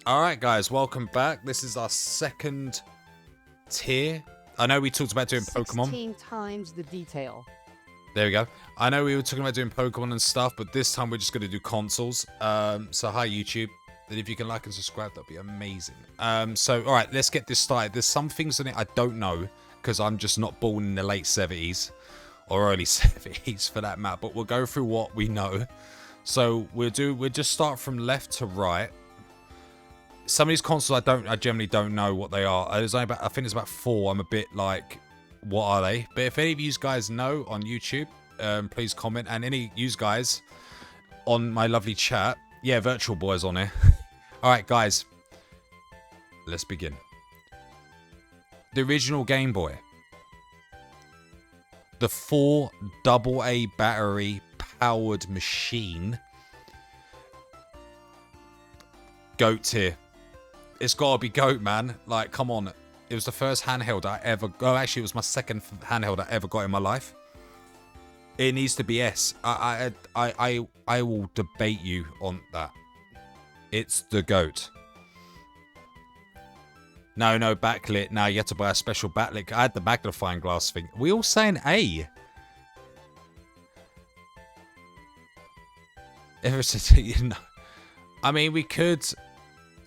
Alright guys, welcome back. This is our second tier. I know we talked about doing Pokemon. 16 times the detail. There we go. I know we were talking about doing Pokemon and stuff, but this time we're just going to do consoles. So hi YouTube. And if you can like and subscribe, that'd be amazing. Alright, let's get this started. There's some things in it I don't know, because I'm just not born in the late 70s. Or early 70s for that matter. But we'll go through what we know. So we'll just start from left to right. Some of these consoles I generally don't know what they are. I think there's about 4. I'm a bit like, what are they? But if any of you guys know on YouTube, please comment. And any of you guys on my lovely chat, yeah, Virtual Boy's on here. All right, guys, let's begin. The original Game Boy, the 4 AA battery powered machine. GOAT tier. It's gotta be GOAT, man. Like, come on. It was the first handheld I ever... Oh, actually, it was my second handheld I ever got in my life. It needs to be S. I will debate you on that. It's the GOAT. No, backlit. Now you have to buy a special backlit. I had the magnifying glass thing. We all saying A. Ever since, you know. I mean, we could...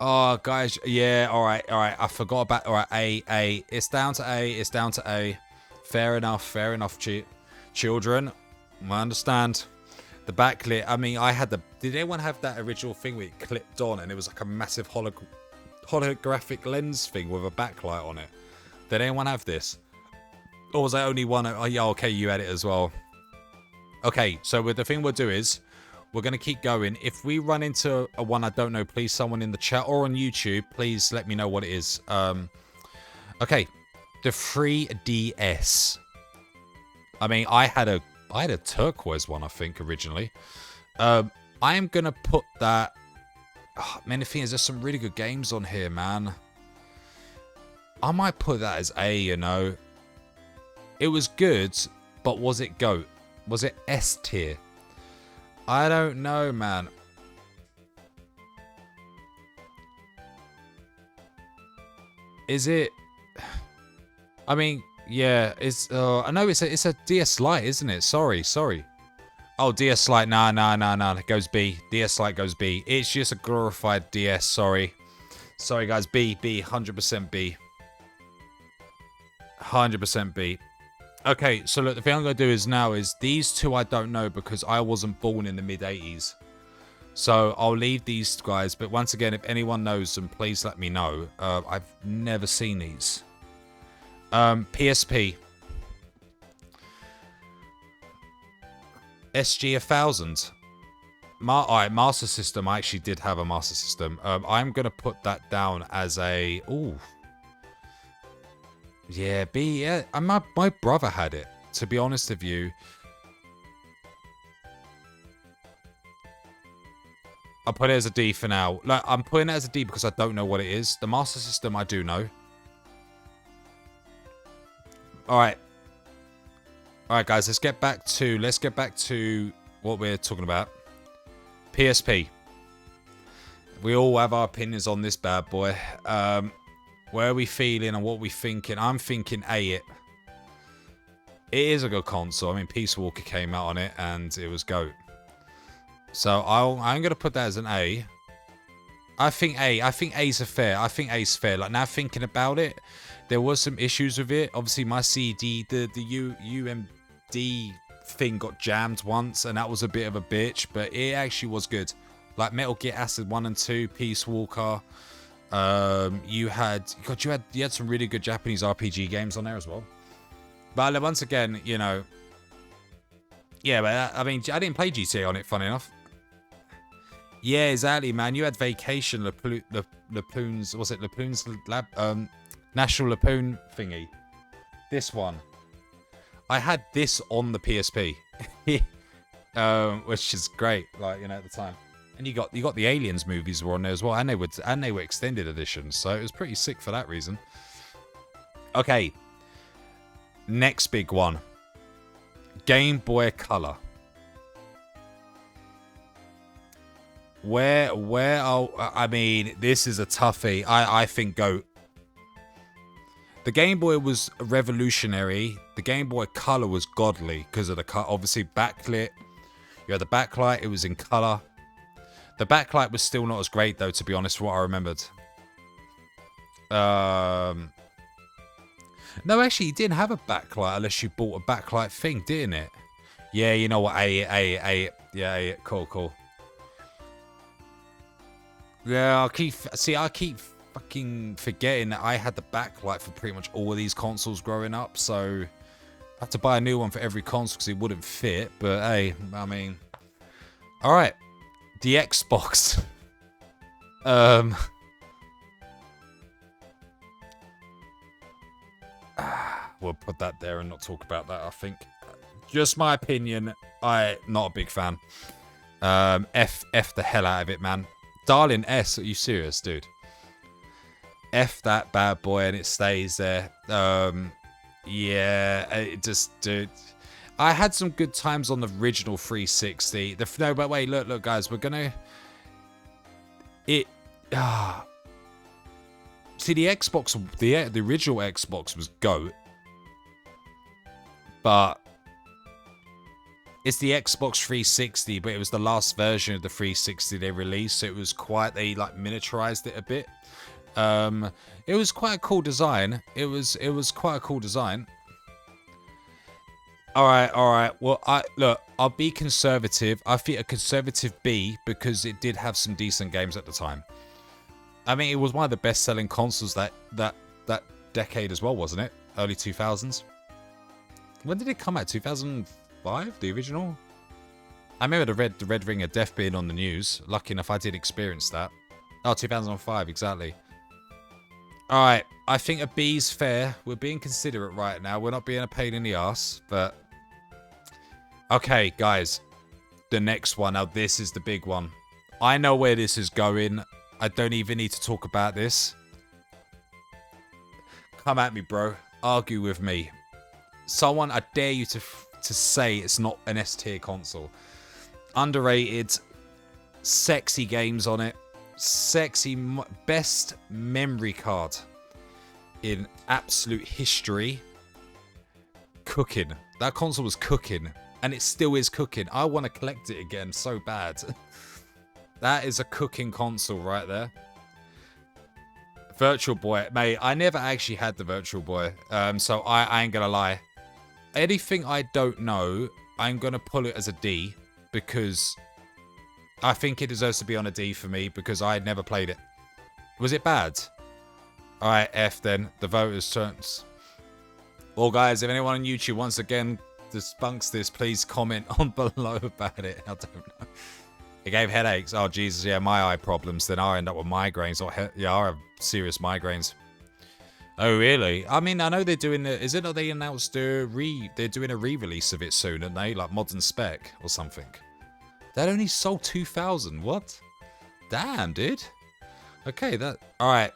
Oh, guys, yeah, all right. I forgot about, all right, A. It's down to A. Fair enough, children. I understand. The backlit, I mean, did anyone have that original thing where it clipped on and it was like a massive holographic lens thing with a backlight on it? Did anyone have this? Or was I only one? Oh, yeah, okay, you had it as well. Okay, so the thing we'll do is, we're going to keep going. If we run into a one I don't know, please someone in the chat or on YouTube, please let me know what it is. Okay, the 3DS. I mean, I had a turquoise one, I think, originally. I am going to put that... Oh, man, the thing is, there's some really good games on here, man. I might put that as A, you know. It was good, but was it GOAT? Was it S tier? I don't know, man. Is it? I mean, yeah. I know it's a DS Lite, isn't it? Sorry. Oh, DS Lite. Nah. It goes B. DS Lite goes B. It's just a glorified DS. Sorry, guys. B. 100% B. 100% B. Okay, so look, the thing I'm going to do is these two I don't know because I wasn't born in the mid-80s. So I'll leave these guys, but once again, if anyone knows them, please let me know. I've never seen these. PSP. SG-1000. Alright, Master System. I actually did have a Master System. I'm going to put that down as a... Ooh. Yeah, B. Yeah, my brother had it. To be honest with you, I'll put it as a D for now. Like, I'm putting it as a D because I don't know what it is. The Master System, I do know. All right, guys. Let's get back to what we're talking about. PSP. We all have our opinions on this bad boy. Where are we feeling and what are we thinking? I'm thinking A it. It is a good console. I mean, Peace Walker came out on it and it was GOAT. So I'm going to put that as an A. I think A's fair. Like, now thinking about it, there was some issues with it. Obviously, my CD, the UMD thing got jammed once and that was a bit of a bitch. But it actually was good. Like Metal Gear Acid 1 and 2, Peace Walker... you had some really good Japanese RPG games on there as well. But once again, you know, yeah, but I mean, I didn't play GTA on it, funny enough. Yeah, exactly, man. You had Vacation, Lapoon's, was it Lapoon's Lab, National Lapoon thingy. This one. I had this on the PSP, which is great, like, you know, at the time. And you got the Aliens movies were on there as well, and they were extended editions, so it was pretty sick for that reason. Okay, next big one, Game Boy Color. I mean, this is a toughie. I think GOAT. The Game Boy was revolutionary. The Game Boy Color was godly because of the obviously backlit. You had the backlight. It was in color. The backlight was still not as great though, to be honest, from what I remembered. No, actually, you didn't have a backlight unless you bought a backlight thing, didn't it? Yeah, you know what? Yeah, cool. Yeah, I keep fucking forgetting that I had the backlight for pretty much all of these consoles growing up, so I had to buy a new one for every console because it wouldn't fit. But hey, I mean, all right, the Xbox. We'll put that there and not talk about that. I think, just my opinion. Not a big fan. F the hell out of it, man. Darling S, are you serious, dude? F that bad boy and it stays there. Yeah, it just, dude. I had some good times on the original 360. No, but wait, look, guys, we're gonna. See, the Xbox, the original Xbox was GOAT, but it's the Xbox 360, but it was the last version of the 360 they released, so it was quite, they like miniaturized it a bit. It was quite a cool design. It was quite a cool design. All right. Well, I'll be conservative. I think a conservative B because it did have some decent games at the time. I mean, it was one of the best-selling consoles that decade as well, wasn't it? Early 2000s. When did it come out? 2005, the original. I remember the Red Ring of Death being on the news. Lucky enough, I did experience that. Oh, 2005, exactly. All right, I think a B's fair. We're being considerate right now. We're not being a pain in the ass, but okay, guys. The next one. Now, this is the big one. I know where this is going. I don't even need to talk about this. Come at me, bro. Argue with me. Someone, I dare you to say it's not an S-tier console. Underrated. Sexy games on it. Sexy. Best memory card in absolute history. Cooking. That console was cooking. And it still is cooking. I want to collect it again so bad. That is a cooking console right there. Virtual Boy. Mate, I never actually had the Virtual Boy. So I ain't gonna lie. Anything I don't know, I'm gonna pull it as a D. Because I think it deserves to be on a D for me. Because I had never played it. Was it bad? Alright, F then. The voters' turns. Well, guys, if anyone on YouTube once again debunks this, please comment on below about it. I don't know. It gave headaches. Oh, Jesus, yeah, my eye problems. Then I end up with migraines. Yeah, I have serious migraines. Oh, really? I mean, I know they're doing the... Is it that they announced they're doing a re-release of it soon, aren't they? Like Modern Spec or something. That only sold 2,000. What? Damn, dude. Okay, that... Alright.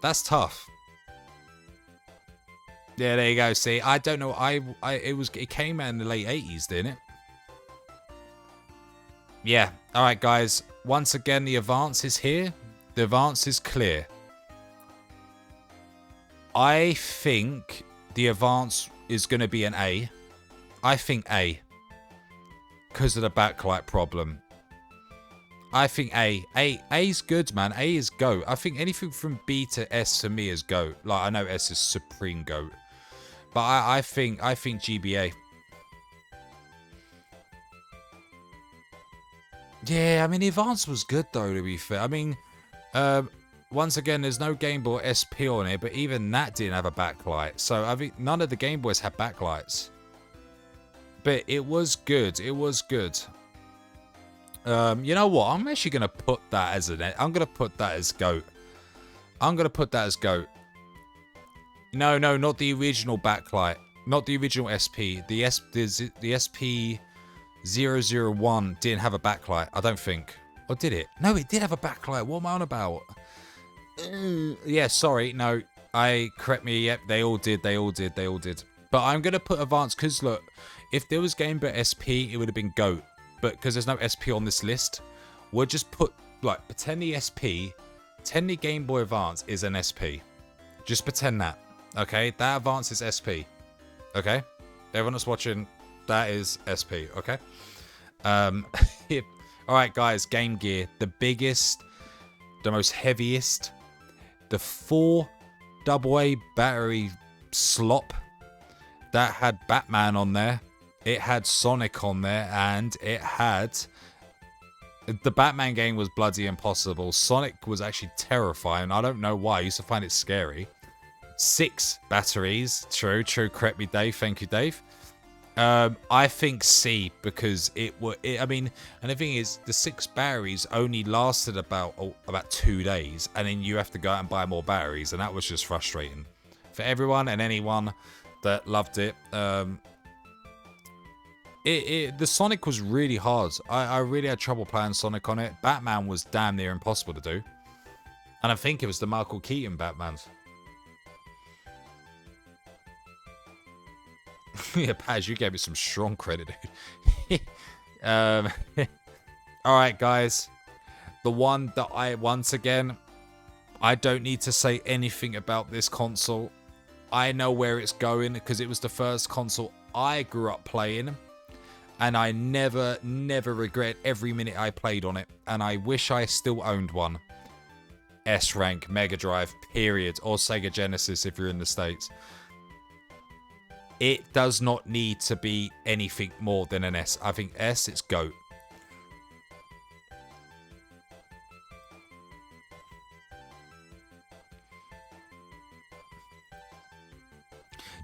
That's tough. Yeah, there you go. See, I don't know. It came out in the late 80s, didn't it? Yeah. All right, guys. Once again, the advance is here. The advance is clear. I think the advance is going to be an A. I think A. Because of the backlight problem. I think A. A's good, man. A is GOAT. I think anything from B to S for me is GOAT. Like, I know S is supreme GOAT. But I think GBA. Yeah, I mean, the advance was good, though, to be fair. I mean, once again, there's no Game Boy SP on it, but even that didn't have a backlight. So, I think none of the Game Boys had backlights. But it was good. It was good. You know what? I'm actually going to put that as I'm going to put that as GOAT. I'm going to put that as GOAT. No, not the original backlight. Not the original SP. The SP 001 didn't have a backlight, I don't think. Or did it? No, it did have a backlight. What am I on about? Yeah, sorry. No, correct me. Yep, they all did. But I'm going to put advanced because, look, if there was Game Boy SP, it would have been GOAT. But because there's no SP on this list, we'll just put like, pretend the SP, pretend the Game Boy Advance is an SP. Just pretend that, okay? That Advance is SP, okay? Everyone that's watching, that is SP, okay? Alright, guys, Game Gear. The biggest, the most heaviest, the 4 AA battery slop that had Batman on there. It had Sonic on there, and it had... The Batman game was bloody impossible. Sonic was actually terrifying. I don't know why. I used to find it scary. 6 batteries. True. Correct me, Dave. Thank you, Dave. I think C, because I mean, and the thing is, the 6 batteries only lasted about 2 days, and then you have to go out and buy more batteries, and that was just frustrating for everyone and anyone that loved it. The Sonic was really hard. I really had trouble playing Sonic on it. Batman was damn near impossible to do, and I think it was the Michael Keaton Batmans. Yeah, Paz, you gave me some strong credit, dude. Alright, guys. The one that once again, I don't need to say anything about this console. I know where it's going because it was the first console I grew up playing. And I never regret every minute I played on it. And I wish I still owned one. S-Rank, Mega Drive, period. Or Sega Genesis if you're in the States. It does not need to be anything more than an S. I think S, it's GOAT.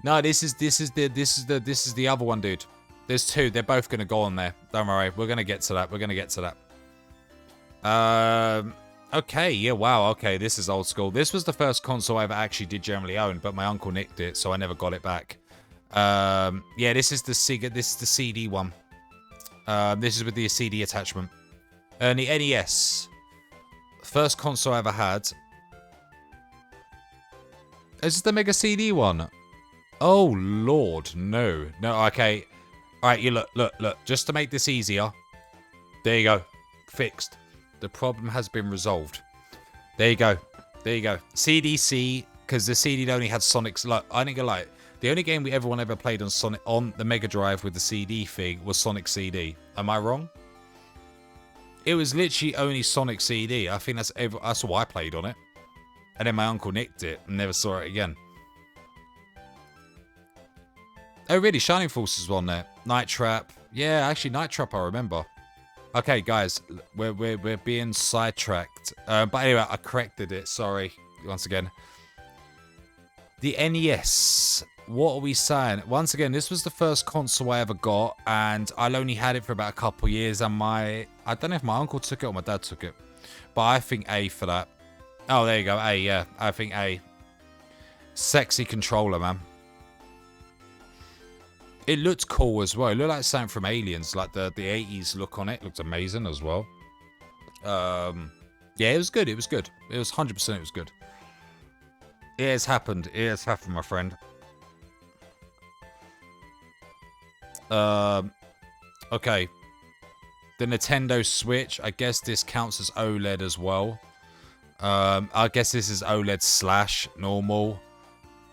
No, this is the other one, dude. There's 2. They're both gonna go on there. Don't worry. We're gonna get to that. Okay, yeah, wow, okay, this is old school. This was the first console I ever actually did generally own, but my uncle nicked it, so I never got it back. Yeah, this is the Sega, this is the CD one. This is with the CD attachment. And the NES. First console I ever had. Is this the Mega CD one? Oh, Lord, no. No, okay. Alright, you look. Just to make this easier. There you go. Fixed. The problem has been resolved. There you go. CDC, because the CD only had Sonic's. Look, I think like the only game everyone ever played on Sonic on the Mega Drive with the CD thing was Sonic CD. Am I wrong? It was literally only Sonic CD. I think that's all I played on it. And then my uncle nicked it and never saw it again. Oh really? Shining Force was on there. Night Trap. Yeah, actually Night Trap I remember. Okay, guys, we're being sidetracked. But anyway, I corrected it. Sorry, once again. The NES. What are we saying? Once again, this was the first console I ever got, and I only had it for about a couple years. And I don't know if my uncle took it or my dad took it, but I think A for that. Oh, there you go, A. Yeah, I think A. Sexy controller, man. It looked cool as well. It looked like something from Aliens. Like the 80s look on it looked amazing as well. Yeah, it was good. It was good. It was 100% it was good. It has happened. It has happened, my friend. Okay. The Nintendo Switch. I guess this counts as OLED as well. I guess this is OLED / normal.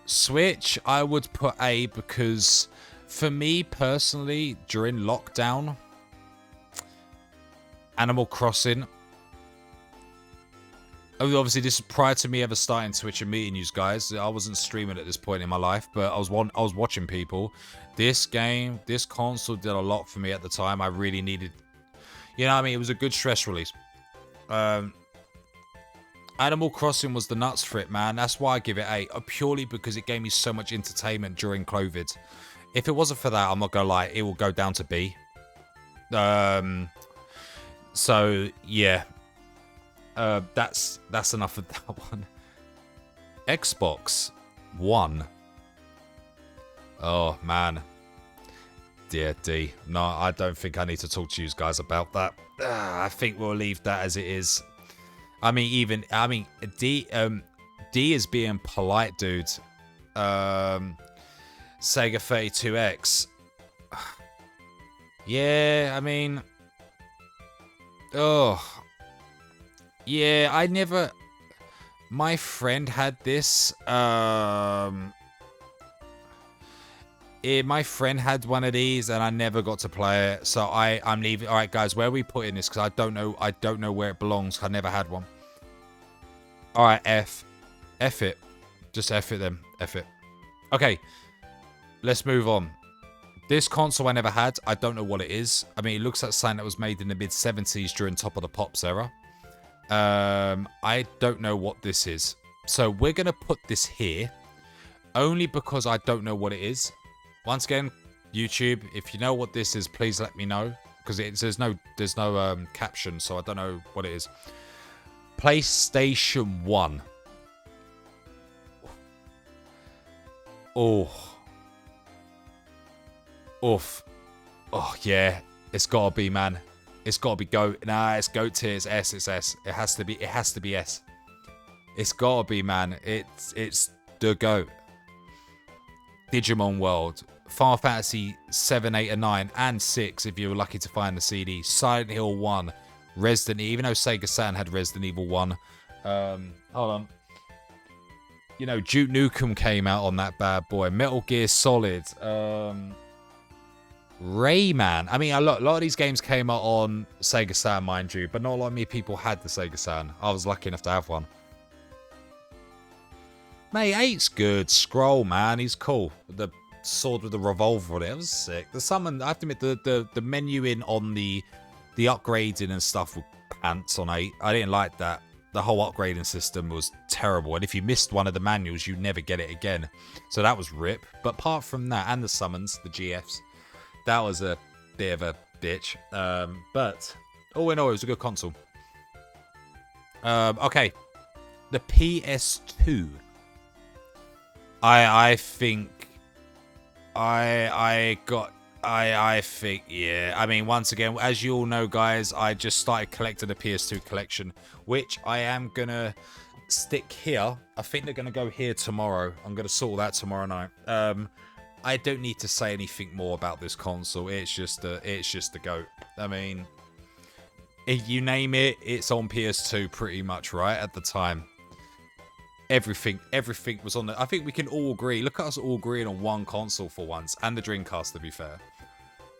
Switch, I would put A because... For me, personally, during lockdown, Animal Crossing. Obviously, this is prior to me ever starting Twitch and meeting you guys. I wasn't streaming at this point in my life, but I was watching people. This game, this console did a lot for me at the time. I really needed... You know what I mean? It was a good stress release. Animal Crossing was the nuts for it, man. That's why I give it A. Purely because it gave me so much entertainment during COVID. If it wasn't for that, I'm not gonna lie, it will go down to B. So yeah, that's enough of that one. Xbox One. Oh man, dear D. No, I don't think I need to talk to you guys about that. I think we'll leave that as it is. I mean, D is being polite, dude. Sega 32X. Yeah, I mean... Oh. Yeah, I never... My friend had this. My friend had one of these, and I never got to play it. So I'm leaving. All right, guys, where are we putting this? Because I don't know. I don't know where it belongs. I never had one. All right, F it. Just F it then. F it. Okay, let's move on. This console I never had. I don't know what it is. I mean, it looks like something that was made in the mid-70s during Top of the Pops era. I don't know what this is. So we're going to put this here. Only because I don't know what it is. Once again, YouTube, if you know what this is, please let me know. Because there's no caption, so I don't know what it is. PlayStation 1. Oh. Oof. Oh, yeah. It's got to be, man. It's got to be GOAT. Nah, it's GOAT tier. It's S. It's S. It has to be S. It's got to be, man. It's the GOAT. Digimon World. Final Fantasy 7, 8, and 9, and 6, if you were lucky to find the CD. Silent Hill 1. Resident Evil. Even though Sega Saturn had Resident Evil 1. Hold on. You know, Duke Nukem came out on that bad boy. Metal Gear Solid. Rayman. I mean, a lot of these games came out on Sega Saturn, mind you, but not a lot of me people had the Sega Saturn. I was lucky enough to have one. Mate, 8's good. Scroll, man, he's cool. The sword with the revolver on it, was sick. The summon, I have to admit, the menu in on the upgrading and stuff with pants on 8. I didn't like that. The whole upgrading system was terrible, and if you missed one of the manuals, you never get it again. So that was rip. But apart from that, and the summons, the GFs, that was a bit of a bitch. But all in all, it was a good console. Okay, the PS2. I think, yeah. I mean, once again, as you all know, guys, I just started collecting the PS2 collection, which I am gonna stick here. I think they're gonna go here tomorrow. I'm gonna sort that tomorrow night. I don't need to say anything more about this console. It's just a GOAT. I mean, if you name it, it's on PS2 pretty much, right, at the time. Everything was on there. I think we can all agree. Look at us all agreeing on one console for once, and the Dreamcast, to be fair.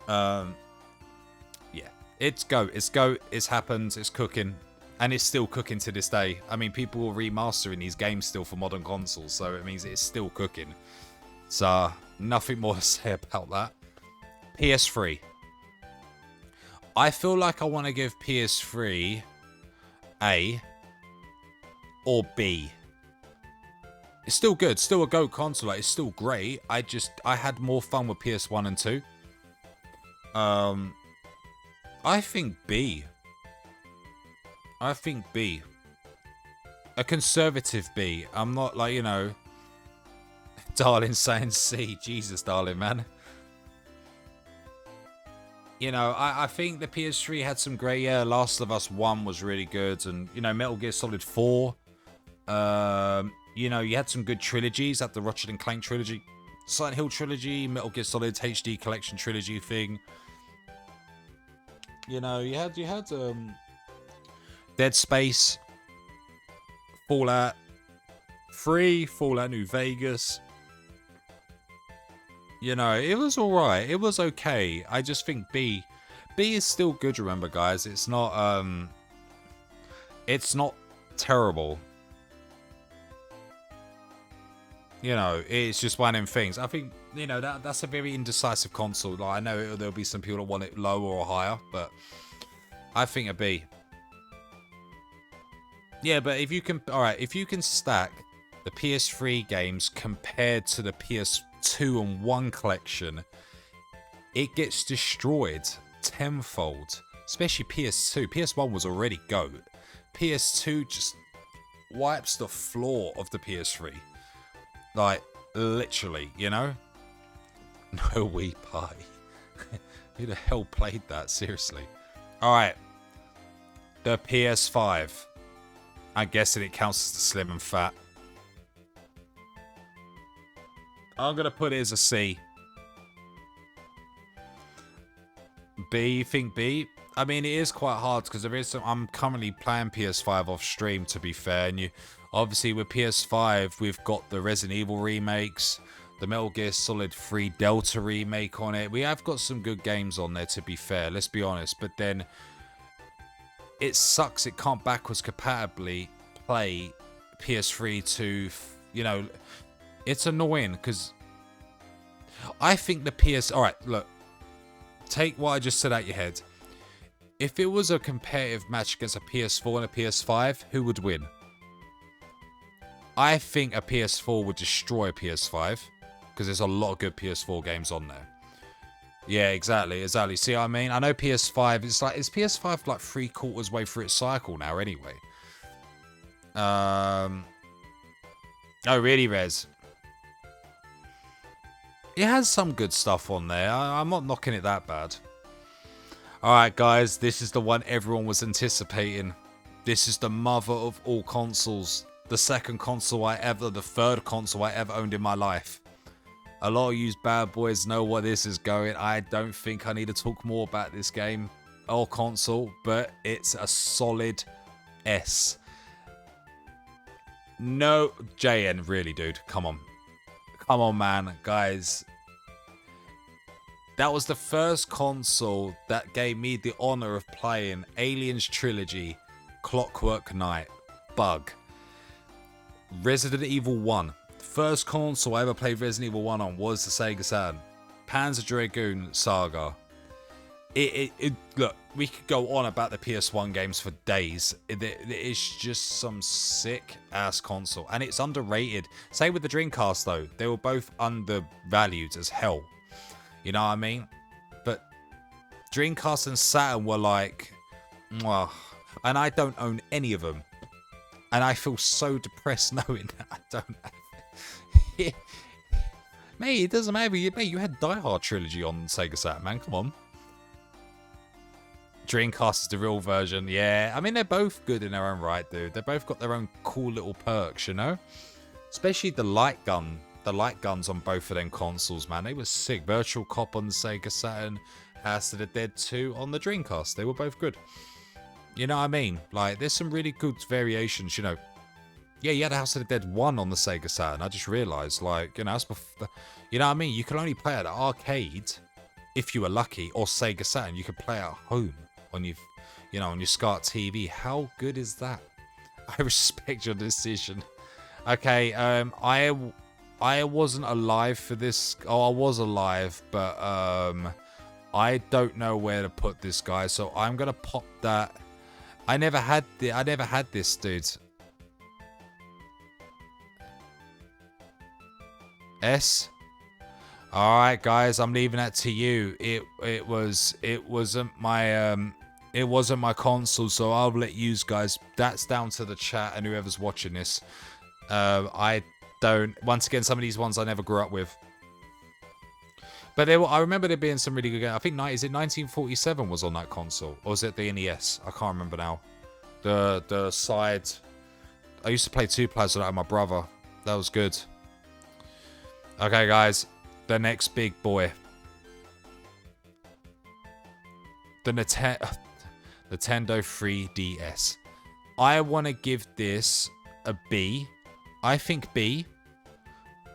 Yeah, it's GOAT. It's GOAT. It's happened. It's cooking, and it's still cooking to this day. I mean, people are remastering these games still for modern consoles, so it means it's still cooking. So nothing more to say about that. PS3. I feel like I want to give PS3 A or B. It's still good, still a GOAT console, like, it's still great. I had more fun with PS1 and 2. I think B. I think B. A conservative B. I'm not like, you know, darling saying C. Jesus, darling, man. You know, I think the PS3 had some great, yeah, Last of Us 1 was really good, and, you know, Metal Gear Solid 4. You know, you had some good trilogies, like the Ratchet and Clank trilogy, Silent Hill trilogy, Metal Gear Solid HD collection trilogy thing. You know, you had Dead Space, Fallout 3, Fallout New Vegas. You know, it was alright. It was okay. I just think B is still good, remember, guys. It's not terrible. You know, it's just one of them things. I think, you know, that's a very indecisive console. Like, I know there'll be some people that want it lower or higher, but I think a B. Yeah, but if you can, alright, if you can stack the PS3 games compared to the PS2 and 1 collection, it gets destroyed tenfold. Especially PS2. PS1 was already GOAT. PS2 just wipes the floor of the PS3. Like, literally, you know? No Wii Party. Who the hell played that? Seriously. Alright. The PS5. I'm guessing it counts as the slim and fat. I'm going to put it as a C. B, you think B? I mean, it is quite hard because there is some. I'm currently playing PS5 off stream, to be fair, and you obviously with PS5 we've got the Resident Evil remakes, the Metal Gear Solid 3 Delta remake on it. We have got some good games on there, to be fair. Let's be honest, but then it sucks. It can't backwards compatibly play PS3 to, you know, it's annoying because I think the PS. All right, look, take what I just said out your head. If it was a competitive match against a PS4 and a PS5, who would win? I think a PS4 would destroy a PS5 because there's a lot of good PS4 games on there. Yeah, exactly. See what I mean? I know PS5, it's like, is PS5 like 3/4 way through its cycle now anyway? Oh, really, Rez? It has some good stuff on there. I'm not knocking it that bad. Alright, guys, this is the one everyone was anticipating. This is the mother of all consoles. The third console I ever owned in my life. A lot of you bad boys know where this is going. I don't think I need to talk more about this game or console, but it's a solid S. No, JN, really, dude. Come on. Come on, man. Guys. That was the first console that gave me the honor of playing Aliens Trilogy, Clockwork Knight, Bug, Resident Evil 1. First console I ever played Resident Evil 1 on was the Sega Saturn. Panzer Dragoon Saga. Look, we could go on about the PS1 games for days. It is just some sick ass console, and it's underrated. Same with the Dreamcast though. They were both undervalued as hell. You know what I mean? But Dreamcast and Saturn were like, mwah. And I don't own any of them. And I feel so depressed knowing that I don't have it. Mate, it doesn't matter. Mate, you had Die Hard trilogy on Sega Saturn, man. Come on. Dreamcast is the real version. Yeah, I mean, they're both good in their own right, dude. They both got their own cool little perks, you know? Especially the light gun. The light guns on both of them consoles, man. They were sick. Virtual Cop on the Sega Saturn. House of the Dead 2 on the Dreamcast. They were both good. You know what I mean? Like, there's some really good variations, you know. Yeah, you had House of the Dead 1 on the Sega Saturn. I just realised, like, you know, that's before, you know what I mean? You can only play at the arcade if you were lucky, or Sega Saturn. You could play at home on your, you know, on your SCART TV. How good is that? I respect your decision. Okay, I wasn't alive for this. Oh, I was alive, but I don't know where to put this guy, so I'm gonna pop that. I never had this, dude. S. All right, guys, I'm leaving that to you. It wasn't my console, so I'll let you guys. That's down to the chat and whoever's watching this. I don't. Once again, some of these ones I never grew up with. But I remember there being some really good games. I think 1947 was on that console, or was it the NES? I can't remember now. The side. I used to play 2 players with that with my brother. That was good. Okay, guys, the next big boy. The Nintendo 3DS. I want to give this a B. I think B,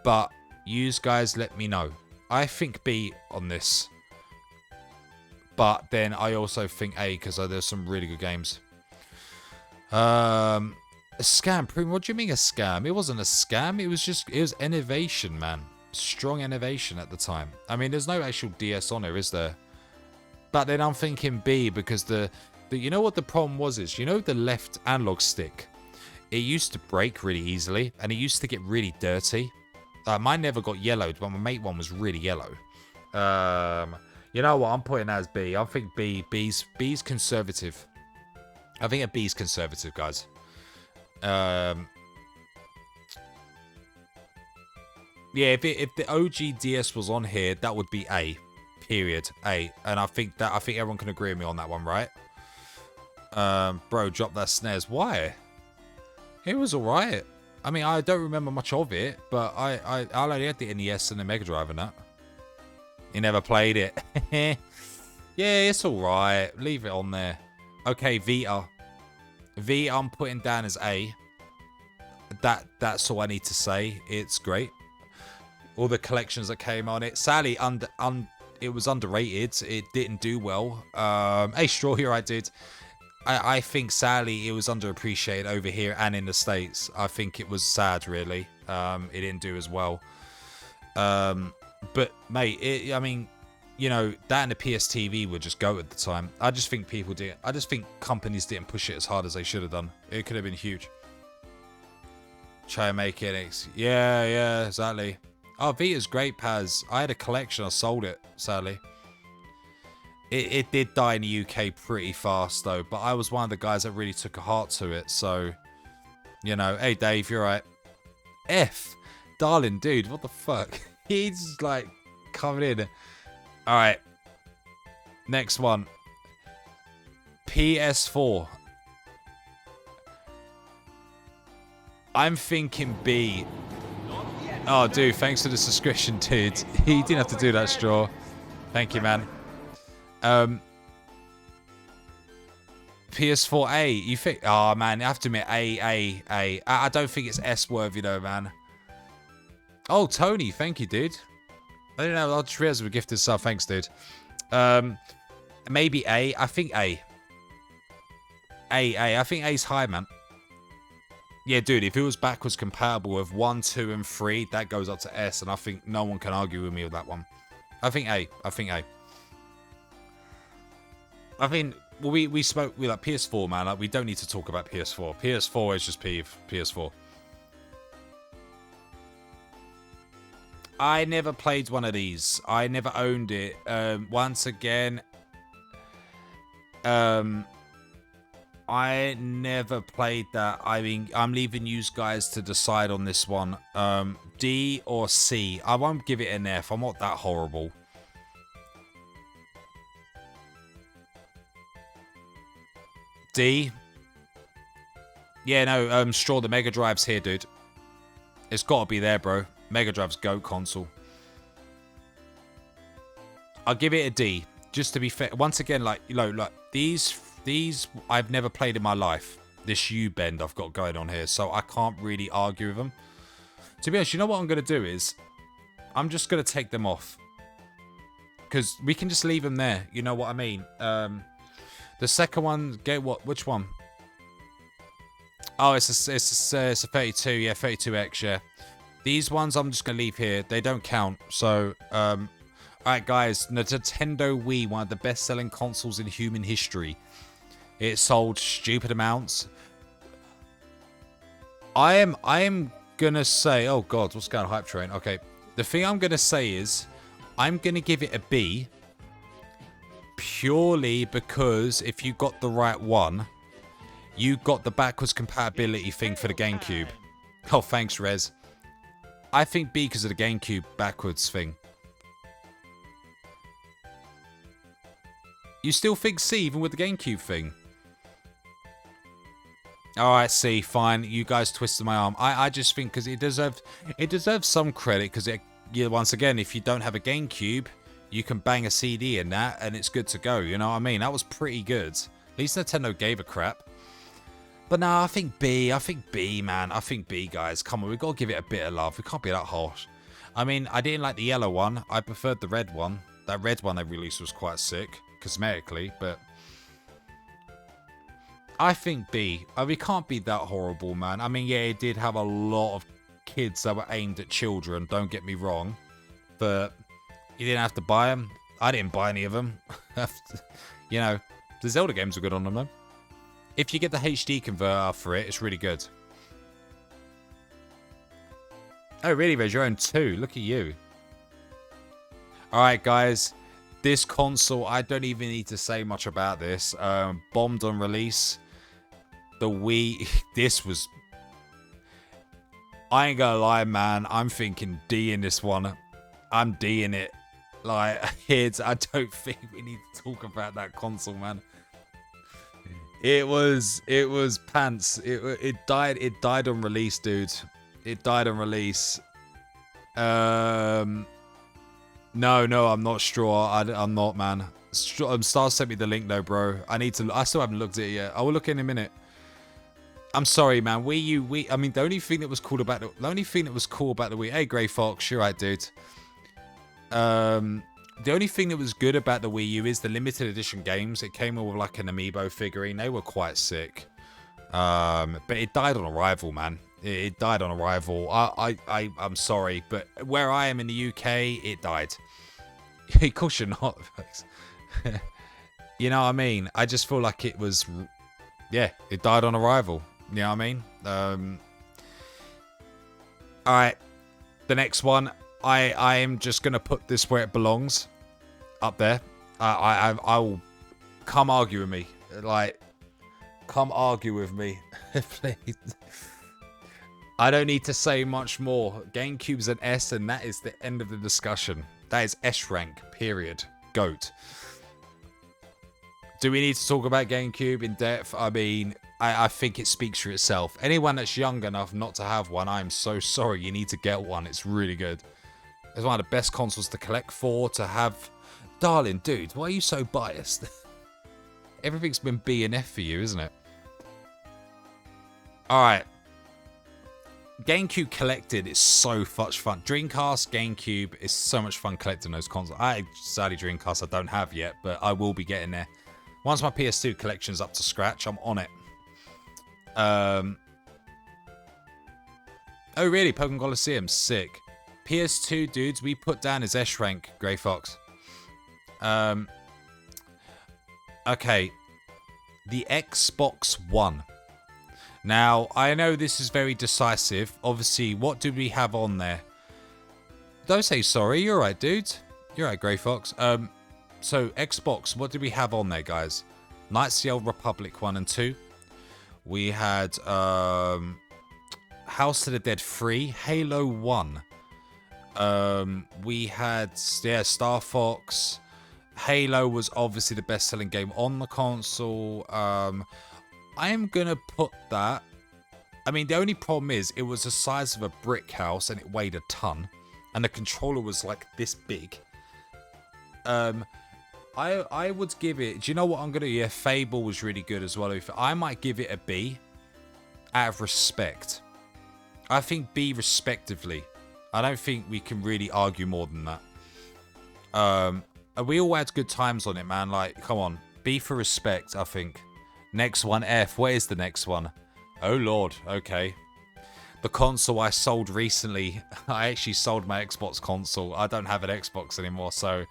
but you guys let me know. I think B on this. But then I also think A because there's some really good games. A scam. What do you mean a scam? It wasn't a scam. It was innovation, man. Strong innovation at the time. I mean, there's no actual DS on here, is there? But then I'm thinking B because the you know what the problem was is, you know the left analog stick? It used to break really easily and it used to get really dirty. Mine never got yellowed, but my mate one was really yellow. You know what? I'm putting that as B. I think B. B's conservative. I think a B's conservative, guys. Yeah, if the OG DS was on here, that would be A. Period. A. And I think everyone can agree with me on that one, right? Bro, drop that snares. Why? It was alright. I mean, I don't remember much of it, but I only had the NES and the Mega Drive and that. You never played it. Yeah, it's alright. Leave it on there. Okay, Vita. Vita I'm putting down as A. That's all I need to say. It's great. All the collections that came on it. Sadly, it was underrated. It didn't do well. Hey, Straw, here I did. I think sadly it was underappreciated over here and in the States. I think it was sad, really. It didn't do as well. But mate, I mean, you know, that and the PSTV would just go at the time. I just think people did. I just think companies didn't push it as hard as they should have done. It could have been huge. Try and make it. Yeah, exactly. Oh, Vita's great, Paz. I had a collection. I sold it, sadly. It did die in the UK pretty fast, though. But I was one of the guys that really took a heart to it. So, you know. Hey, Dave, you're right. F. Darling, dude, what the fuck? He's, like, coming in. All right. Next one. PS4. I'm thinking B. Oh, dude, thanks for the subscription, dude. He didn't have to do that, Straw. Thank you, man. PS4A. You think? Oh, man, I have to admit, A. I don't think it's S-worthy, though, man. Oh, Tony, thank you, dude. I don't know. I'll just realize we gifted stuff. Thanks, dude. Maybe A. I think A. I think A's high, man. Yeah, dude, if it was backwards compatible with 1, 2, and 3, that goes up to S, and I think no one can argue with me with that one. I think A. I think well, we spoke with like PS4, man. Like, we don't need to talk about PS4. PS4 is just PS4. I never played one of these. I never owned it. Once again, I never played that. I mean, I'm leaving you guys to decide on this one. D or C. I won't give it an F. I'm not that horrible. D. Yeah, no, Straw, the Mega Drive's here, dude. It's got to be there, bro. Mega Drive's GOAT console. I'll give it a D, just to be fair. Once again, like, you know, like these I've never played in my life. This U-bend I've got going on here, so I can't really argue with them. To be honest, you know what I'm going to do is I'm just going to take them off. Because we can just leave them there. You know what I mean? The second one, get what? Which one? Oh, it's a 32. Yeah, 32X, yeah. These ones I'm just going to leave here. They don't count. So, alright, guys. Nintendo Wii, one of the best-selling consoles in human history. It sold stupid amounts. I am going to say... Oh, God. What's going on? Hype train. Okay. The thing I'm going to say is... I'm going to give it a B. Purely because if you got the right one... You got the backwards compatibility thing for the GameCube. Oh, thanks, Rez. I think B because of the GameCube backwards thing. You still think C even with the GameCube thing? Alright, C, fine. You guys twisted my arm. I just think because it deserves some credit because once again, if you don't have a GameCube, you can bang a CD in that and it's good to go. You know what I mean? That was pretty good. At least Nintendo gave a crap. But no, I think B. I think B, man. I think B, guys. Come on, we've got to give it a bit of love. We can't be that harsh. I mean, I didn't like the yellow one. I preferred the red one. That red one they released was quite sick, cosmetically, but... I think B. We can't be that horrible, man. I mean, yeah, it did have a lot of kids that were aimed at children, don't get me wrong. But you didn't have to buy them. I didn't buy any of them. You know, the Zelda games were good on them, though. If you get the HD converter for it, it's really good. Oh, really, Reg? You're on 2. Look at you. Alright, guys. This console, I don't even need to say much about this. Bombed on release. The Wii, this was... I ain't gonna lie, man. I'm thinking D in this one. I'm D in it. Like, kids, I don't think we need to talk about that console, man. It was pants. It died on release, dude. It died on release. No, I'm not Straw. I'm not, man. Star sent me the link though, bro. I still haven't looked at it yet. I will look in a minute. I'm sorry, man. I mean, the only thing that was cool about the Wii. Hey, Grey Fox, you're right, dude. The only thing that was good about the Wii U is the limited edition games. It came with like an amiibo figurine. They were quite sick. But it died on arrival, man. It died on arrival. I'm sorry, but where I am in the UK, it died. Of course you're not. You know what I mean? I just feel like it was, yeah, it died on arrival. You know what I mean? All right, the next one. I am just gonna put this where it belongs, up there. I will come argue with me, like, come argue with me, please. I don't need to say much more. GameCube's an S, and that is the end of the discussion. That is S rank. Period. GOAT. Do we need to talk about GameCube in depth? I mean, I think it speaks for itself. Anyone that's young enough not to have one, I'm so sorry. You need to get one. It's really good. It's one of the best consoles to collect for, to have. Darling, dude, why are you so biased? Everything's been B and F for you, isn't it? Alright. GameCube collected is so much fun. Dreamcast, GameCube is so much fun collecting those consoles. Sadly, Dreamcast I don't have yet, but I will be getting there. Once my PS2 collection's up to scratch, I'm on it. Oh, really? Pokemon Coliseum? Sick. PS2, dudes, we put down as S rank, Grey Fox. Okay. The Xbox One. Now, I know this is very decisive. Obviously, what do we have on there? Don't say sorry. You're right, dude. You're right, Grey Fox. So, Xbox, what did we have on there, guys? Knights of the Old Republic 1 and 2. We had House of the Dead 3. Halo 1. We had, yeah, Star Fox. Halo was obviously the best-selling game on the console. I am going to put that. I mean, the only problem is it was the size of a brick house and it weighed a ton. And the controller was like this big. I would give it... Do you know what I'm going to... Yeah, Fable was really good as well. I might give it a B. Out of respect. I think B respectively. I don't think we can really argue more than that. We all had good times on it, man. Like, come on. B for respect, I think. Next one, F. What is the next one? Oh, Lord. Okay. The console I sold recently. I actually sold my Xbox console. I don't have an Xbox anymore, so...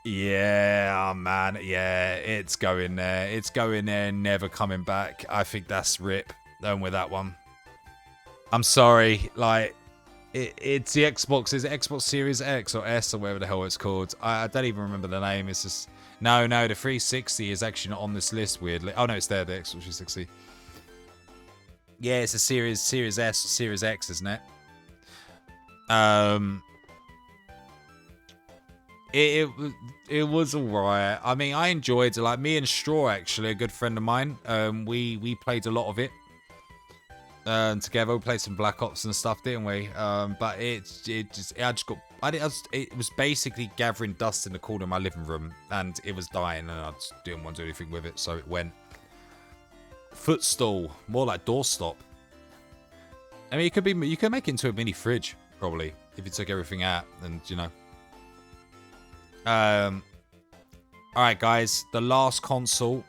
Yeah, man. Yeah, it's going there. It's going there, never coming back. I think that's RIP. Done with that one. I'm sorry. Like, it's the Xbox. Is it Xbox Series X or S or whatever the hell it's called? I don't even remember the name. It's just... No, the 360 is actually not on this list, weirdly. Oh, no, it's there, the Xbox 360. Yeah, it's a Series S or Series X, isn't it? It was alright. I mean, I enjoyed it. Like, me and Straw, actually, a good friend of mine, we played a lot of it. Together, we played some Black Ops and stuff, didn't we? But it was basically gathering dust in the corner of my living room, and it was dying, and I just didn't want to do anything with it, so it went. Footstool, more like doorstop. I mean, you could make it into a mini fridge, probably, if you took everything out, and you know. Alright, guys, the last console.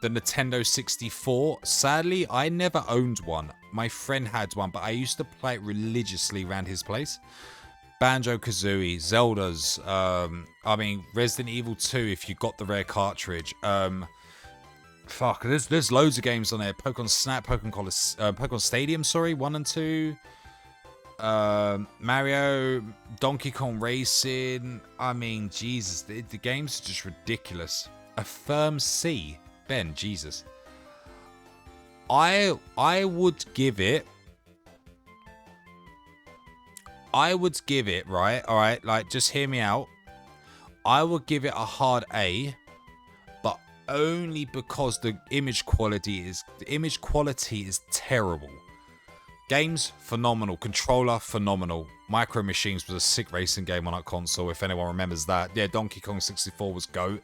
The Nintendo 64. Sadly, I never owned one. My friend had one, but I used to play it religiously around his place. Banjo-Kazooie, Zeldas, I mean, Resident Evil 2 if you got the rare cartridge. Fuck, there's loads of games on there. Pokemon Snap, Pokemon Stadium, sorry, 1 and 2. Mario, Donkey Kong Racing. I mean, Jesus, the games are just ridiculous. A firm C. Ben, Jesus. I would give it, right? Alright, like, just hear me out. I would give it a hard A, but only because the image quality is terrible. Games, phenomenal. Controller, phenomenal. Micro Machines was a sick racing game on that console, if anyone remembers that. Yeah, Donkey Kong 64 was GOAT.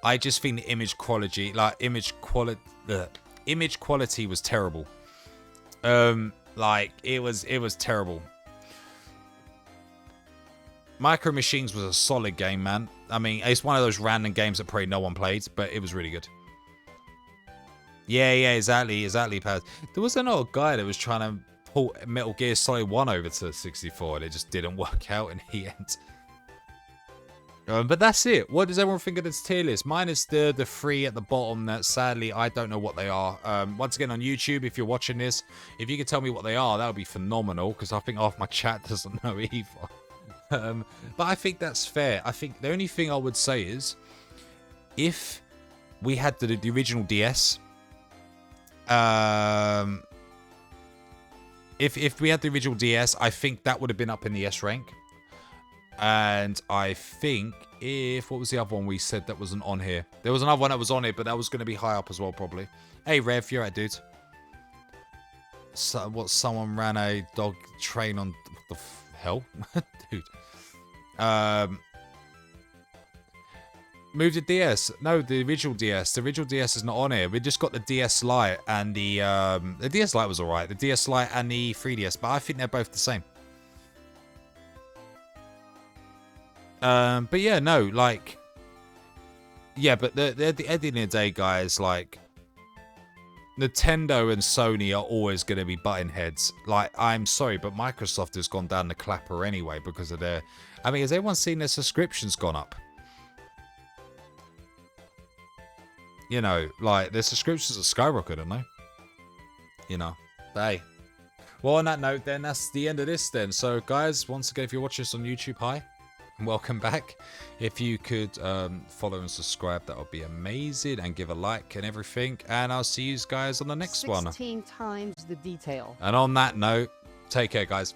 I just think the image quality, image quality was terrible. Like, it was terrible. Micro Machines was a solid game, man. I mean, it's one of those random games that probably no one played, but it was really good. Yeah, exactly, Paz. There was another guy that was trying to pull Metal Gear Solid 1 over to 64, and it just didn't work out in the end. But that's it. What does everyone think of this tier list? Mine is the three at the bottom that sadly I don't know what they are. Once again on YouTube, if you're watching this, if you could tell me what they are, that would be phenomenal, because I think half my chat doesn't know either. But I think that's fair. I think the only thing I would say is, if we had the original DS, if we had the original DS, I think that would have been up in the S rank. And I think what was the other one we said that wasn't on here? There was another one that was on here, but that was going to be high up as well, probably. Hey, Rev, you're right, dude. So, someone ran a dog train on... What the hell? Dude. Move the DS. No, the original DS. The original DS is not on here. We just got the DS Lite and the DS Lite was alright. The DS Lite and the 3DS, but I think they're both the same. But yeah, no, like, yeah, but at the end of the day, guys, like, Nintendo and Sony are always going to be butting heads. Like, I'm sorry, but Microsoft has gone down the clapper anyway because of their... I mean, has everyone seen their subscriptions gone up? You know, like, their subscriptions are skyrocketing, aren't they? You know, hey. Well, on that note, then, that's the end of this, then. So, guys, once again, if you're watching this on YouTube, hi. Welcome back. If you could follow and subscribe, that would be amazing, and give a like and everything, and I'll see you guys on the next one. 16 times the detail. And on that note, take care, guys.